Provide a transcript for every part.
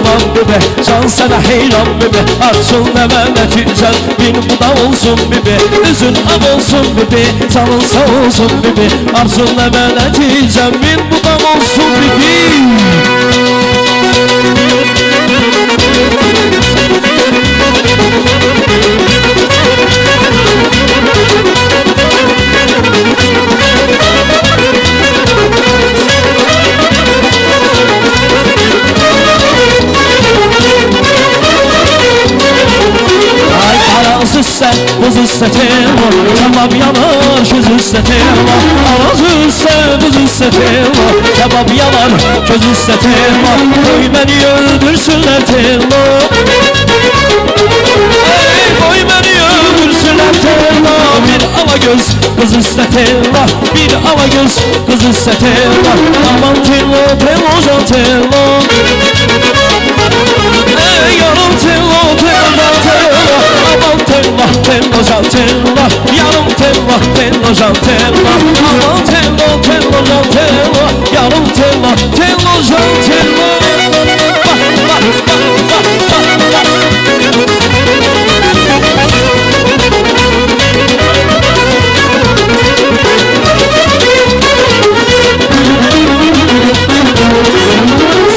aman bebe, can sana heyran bebe. Artsın deme neticen bin bu da olsun bebe. Üzün am olsun bebe, canın sağ olsun bebe. Artsın deme neticen bin bu da olsun bebe. Üste, buz üste telva, kebap yanar, göz üste telva. Araz üste, buz üste telva, kebap yanar, göz üste telva. Koy beni öldürsünler telva. Ey koy beni öldürsünler telva. Bir ala göz, kız üste telva, bir ala göz, kız üste telva. Aman telva, telva can telva. Ey yarım telva, telva, telva. Aman telva, telva can telva. Yarım telva, telva can telva. Aman telva, telva can telva. Yarım telva, telva can telva. Bak, bak, bak, bak, bak, bak.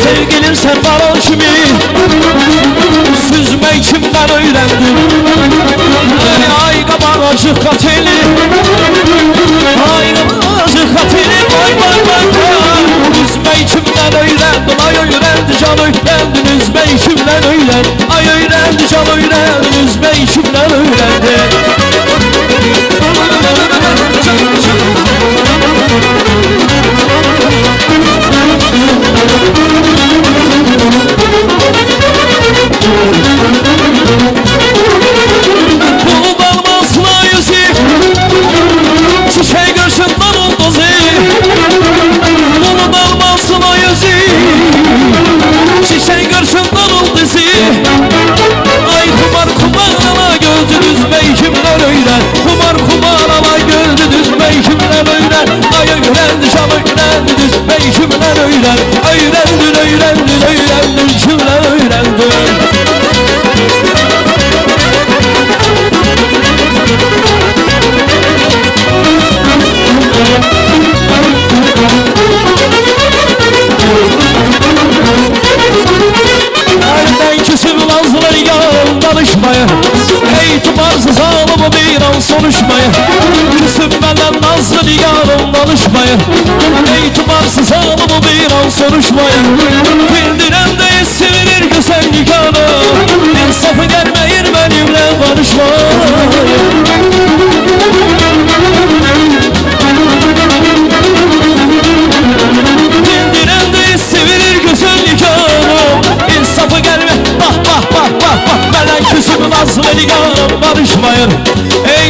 Sevgilim sen baron kimi süzmeyi kimden öğrendin? Ay kabaracık katili, ay kabaracık katili, vay vay vay vay. Üzmeyi kimden öğrendin? Ay öğrendi can öğrendin. Üzmeyi kimden öğrendin? Ay öğrendi can öğrendin. Üzmeyi kimden öğrendin? Soruşmayın, küsüp benden nazlı nigarım danışmayın. İtibarsız ağlamı bir an soruşmayın. Bildiren de sevilir güzel nigarım. İnsafı gelmeyin benimle barışmayın. Bildiren de sevilir güzel nigarım. İnsafı gelme, bak bak bak bak bak. Benden küsüp nazlı nigarım barışmayın.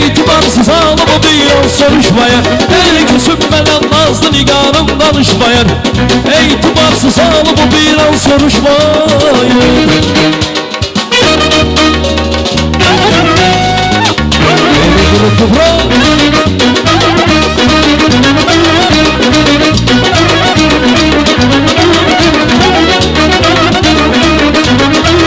İtibarsız ağlamı bir an soruşmayın. Küsüp benden nazlı nigarım danışmayın. İtibarsız ağlamı bir an soruşmayın.